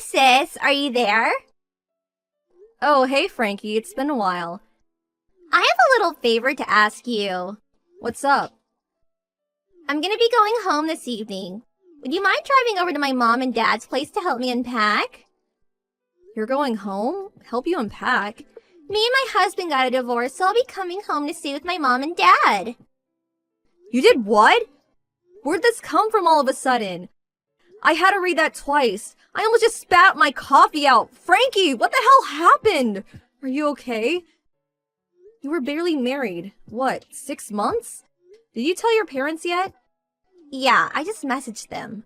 sis, are you there? Oh, hey Frankie, it's been a while. I have a little favor to ask you. What's up? I'm gonna be going home this evening. Would you mind driving over to my mom and dad's place to help me unpack? You're going home? Help you unpack? Me and my husband got a divorce, so I'll be coming home to stay with my mom and dad. You did what? Where'd this come from all of a sudden? I had to read that twice. I almost just spat my coffee out. Frankie, what the hell happened? Are you okay? You were barely married. What, 6 months? Did you tell your parents yet? Yeah, I just messaged them.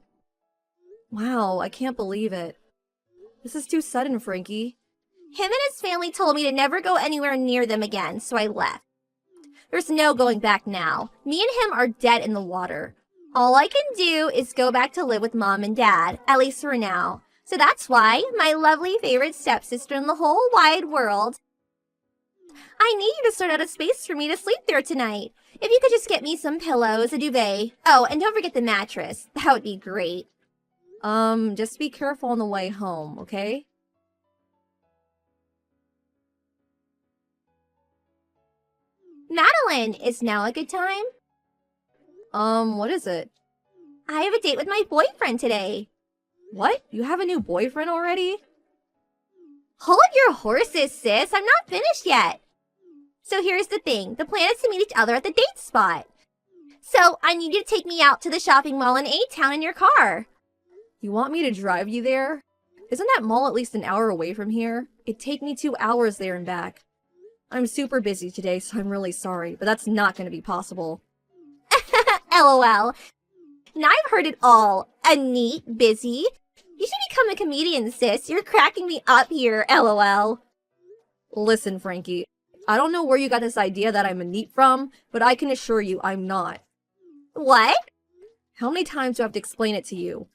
Wow, I can't believe it. This is too sudden, Frankie. Him and his family told me to never go anywhere near them again, so I left. There's no going back now. Me and him are dead in the water. All I can do is go back to live with mom and dad, at least for now. So that's why my lovely favorite stepsister in the whole wide world. I need you to sort out a space for me to sleep there tonight. If you could just get me some pillows, a duvet. Oh, and don't forget the mattress. That would be great. Just be careful on the way home, okay? Madeline, is now a good time? What is it? I have a date with my boyfriend today. What? You have a new boyfriend already? Hold your horses, sis. I'm not finished yet. So here's the thing. The plan is to meet each other at the date spot. So I need you to take me out to the shopping mall in A-Town in your car. You want me to drive you there? Isn't that mall at least an hour away from here? It'd take me 2 hours there and back. I'm super busy today, so I'm really sorry, but that's not going to be possible. LOL. Now I've heard it all. A neat, busy. You should become a comedian, sis. You're cracking me up here, LOL. Listen, Frankie. I don't know where you got this idea that I'm a neat from, but I can assure you I'm not. What? How many times do I have to explain it to you?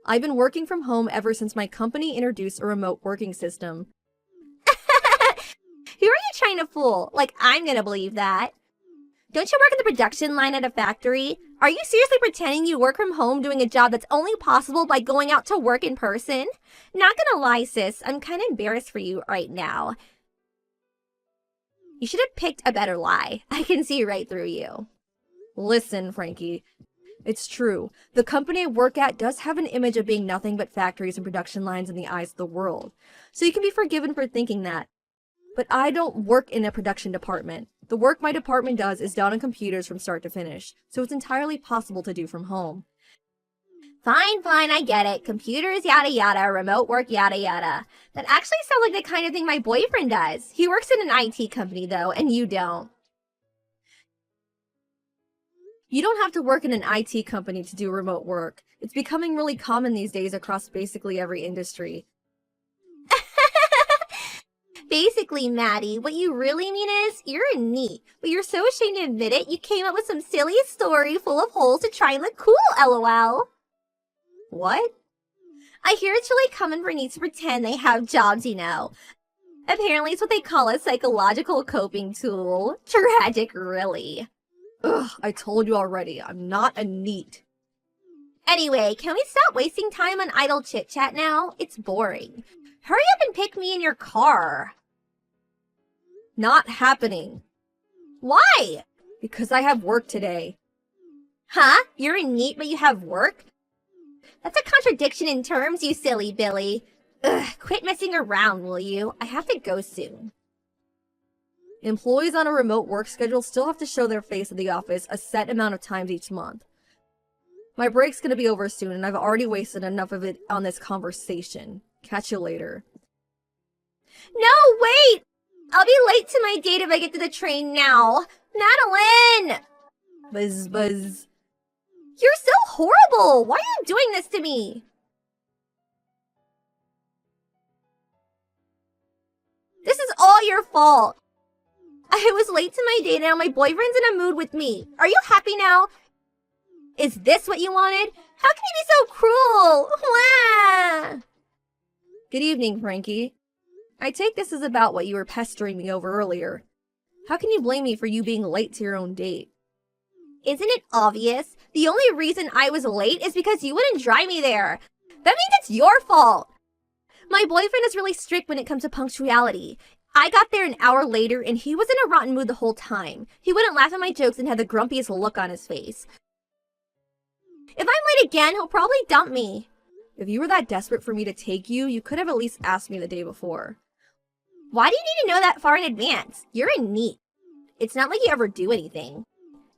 I've been working from home ever since my company introduced a remote working system. Who are you trying to fool? Like, I'm gonna believe that. Don't you work in the production line at a factory? Are you seriously pretending you work from home doing a job that's only possible by going out to work in person? Not gonna lie, sis, I'm kind of embarrassed for you right now. You should have picked a better lie. I can see right through you. Listen, Frankie. It's true. The company I work at does have an image of being nothing but factories and production lines in the eyes of the world. So you can be forgiven for thinking that. But I don't work in a production department. The work my department does is done on computers from start to finish, so it's entirely possible to do from home. Fine, I get it. Computers, yada yada, remote work, yada yada. That actually sounds like the kind of thing my boyfriend does. He works in an IT company though, and you don't. You don't have to work in an IT company to do remote work. It's becoming really common these days across basically every industry. Basically, Maddie, what you really mean is, you're a neat, but you're so ashamed to admit it, you came up with some silly story full of holes to try and look cool, LOL. What? I hear it's really common for neats to pretend they have jobs, you know. Apparently it's what they call a psychological coping tool. Tragic, really. Ugh, I told you already, I'm not a neat. Anyway, can we stop wasting time on idle chit-chat now? It's boring. Hurry up and pick me in your car. Not happening. Why? Because I have work today. Huh? You're a neat, but you have work? That's a contradiction in terms, you silly Billy. Ugh, quit messing around, will you? I have to go soon. Employees on a remote work schedule still have to show their face at the office a set amount of times each month. My break's gonna be over soon, and I've already wasted enough of it on this conversation. Catch you later. No, wait! I'll be late to my date if I get to the train now. Madeline! Buzz, buzz. You're so horrible! Why are you doing this to me? This is all your fault. I was late to my date and now my boyfriend's in a mood with me. Are you happy now? Is this what you wanted? How can you be so cruel? Wah! Good evening, Frankie. I take this as about what you were pestering me over earlier. How can you blame me for you being late to your own date? Isn't it obvious? The only reason I was late is because you wouldn't drive me there. That means it's your fault. My boyfriend is really strict when it comes to punctuality. I got there an hour later and he was in a rotten mood the whole time. He wouldn't laugh at my jokes and had the grumpiest look on his face. If I'm late again, he'll probably dump me. If you were that desperate for me to take you, you could have at least asked me the day before. Why do you need to know that far in advance? You're a NEET. It's not like you ever do anything.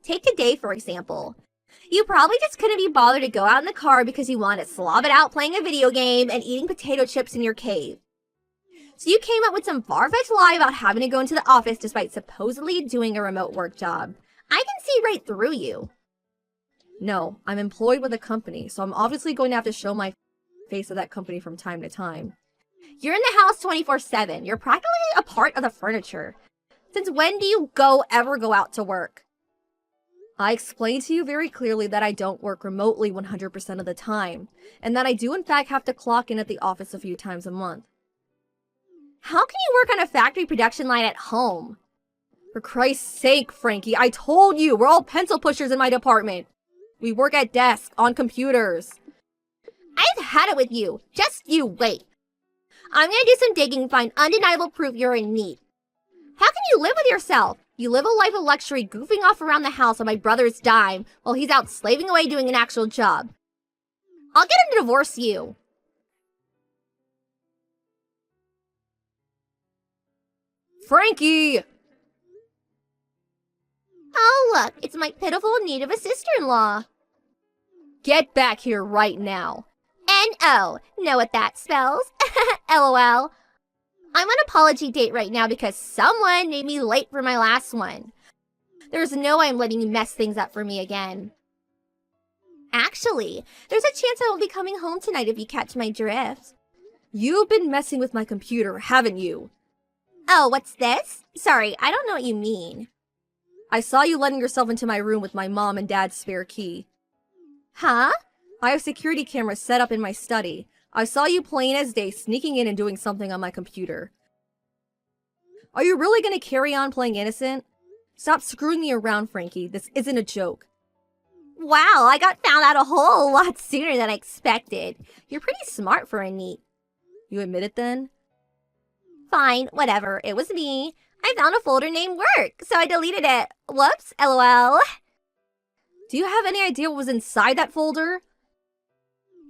Take today, for example. You probably just couldn't be bothered to go out in the car because you wanted to slob it out playing a video game and eating potato chips in your cave. So you came up with some far-fetched lie about having to go into the office despite supposedly doing a remote work job. I can see right through you. No, I'm employed with a company, so I'm obviously going to have to show my face at that company from time to time. You're in the house 24/7. You're practically a part of the furniture. Since when do you ever go out to work? I explained to you very clearly that I don't work remotely 100% of the time, and that I do in fact have to clock in at the office a few times a month. How can you work on a factory production line at home? For Christ's sake, Frankie, I told you, we're all pencil pushers in my department. We work at desks, on computers. I've had it with you. Just you wait. I'm gonna do some digging and find undeniable proof you're in need. How can you live with yourself? You live a life of luxury goofing off around the house on my brother's dime while he's out slaving away doing an actual job. I'll get him to divorce you. Frankie! Oh look, it's my pitiful need of a sister-in-law. Get back here right now. N-O. Know what that spells? LOL. I'm on apology date right now because someone made me late for my last one. There's no way I'm letting you mess things up for me again. Actually, there's a chance I won't be coming home tonight if you catch my drift. You've been messing with my computer, haven't you? Oh, what's this? Sorry, I don't know what you mean. I saw you letting yourself into my room with my mom and dad's spare key. Huh? I have security cameras set up in my study. I saw you plain as day sneaking in and doing something on my computer. Are you really going to carry on playing innocent? Stop screwing me around, Frankie. This isn't a joke. Wow, I got found out a whole lot sooner than I expected. You're pretty smart for a NEET. You admit it then? Fine, whatever. It was me. I found a folder named Work, so I deleted it. Whoops, LOL. Do you have any idea what was inside that folder?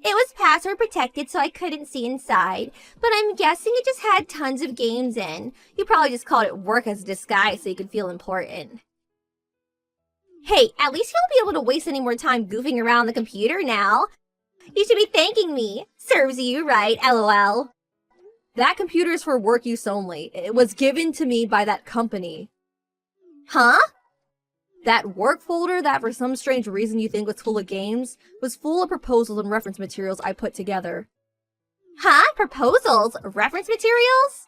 It was password protected, so I couldn't see inside, but I'm guessing it just had tons of games in. You probably just called it Work as a disguise so you could feel important. Hey, at least you won't be able to waste any more time goofing around the computer now. You should be thanking me. Serves you right, LOL. That computer is for work use only. It was given to me by that company. Huh? That work folder that for some strange reason you think was full of games was full of proposals and reference materials I put together. Huh? Proposals? Reference materials?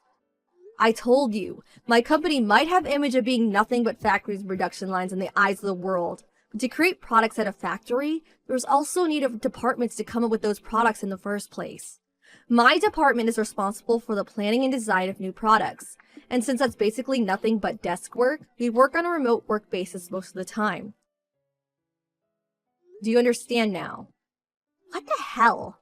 I told you, my company might have image of being nothing but factories and production lines in the eyes of the world. But to create products at a factory, there's also a need of departments to come up with those products in the first place. My department is responsible for the planning and design of new products. And since that's basically nothing but desk work, we work on a remote work basis most of the time. Do you understand now? What the hell?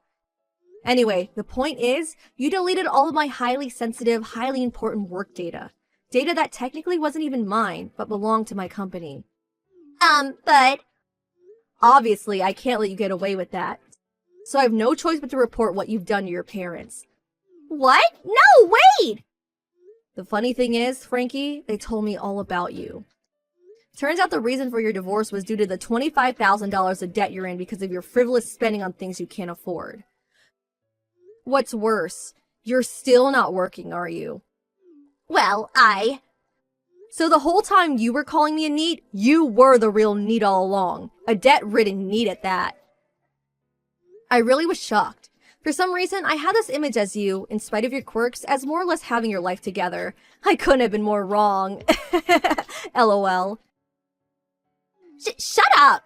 Anyway, the point is, you deleted all of my highly sensitive, highly important work data. Data that technically wasn't even mine, but belonged to my company. But... Obviously, I can't let you get away with that. So I have no choice but to report what you've done to your parents. What? No, wait! The funny thing is, Frankie, they told me all about you. Turns out the reason for your divorce was due to the $25,000 of debt you're in because of your frivolous spending on things you can't afford. What's worse, you're still not working, are you? Well, So the whole time you were calling me a NEET, you were the real NEET all along. A debt-ridden NEET at that. I really was shocked. For some reason, I had this image as you, in spite of your quirks, as more or less having your life together. I couldn't have been more wrong. LOL. Shut up!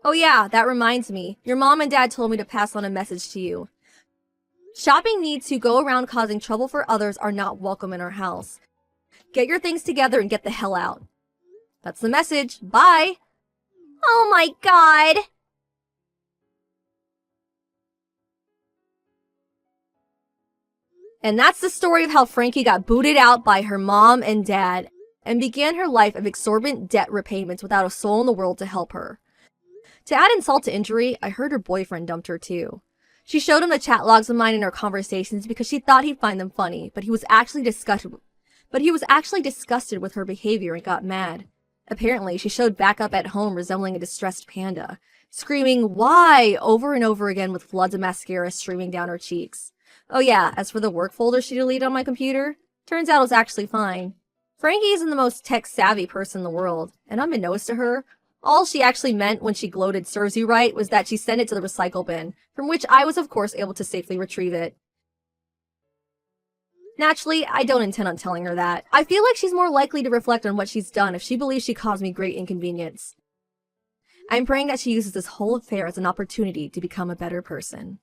Oh yeah, that reminds me. Your mom and dad told me to pass on a message to you. Shopping needs who go around causing trouble for others are not welcome in our house. Get your things together and get the hell out. That's the message. Bye! Oh my god! And that's the story of how Frankie got booted out by her mom and dad and began her life of exorbitant debt repayments without a soul in the world to help her. To add insult to injury, I heard her boyfriend dumped her too. She showed him the chat logs of mine in our conversations because she thought he'd find them funny, but he was actually disgusted with her behavior and got mad. Apparently, she showed back up at home resembling a distressed panda, screaming "Why?" over and over again with floods of mascara streaming down her cheeks. Oh yeah, as for the work folder she deleted on my computer, turns out it was actually fine. Frankie isn't the most tech-savvy person in the world, and unbeknownst to her, all she actually meant when she gloated "serves you right" was that she sent it to the recycle bin, from which I was of course able to safely retrieve it. Naturally, I don't intend on telling her that. I feel like she's more likely to reflect on what she's done if she believes she caused me great inconvenience. I'm praying that she uses this whole affair as an opportunity to become a better person.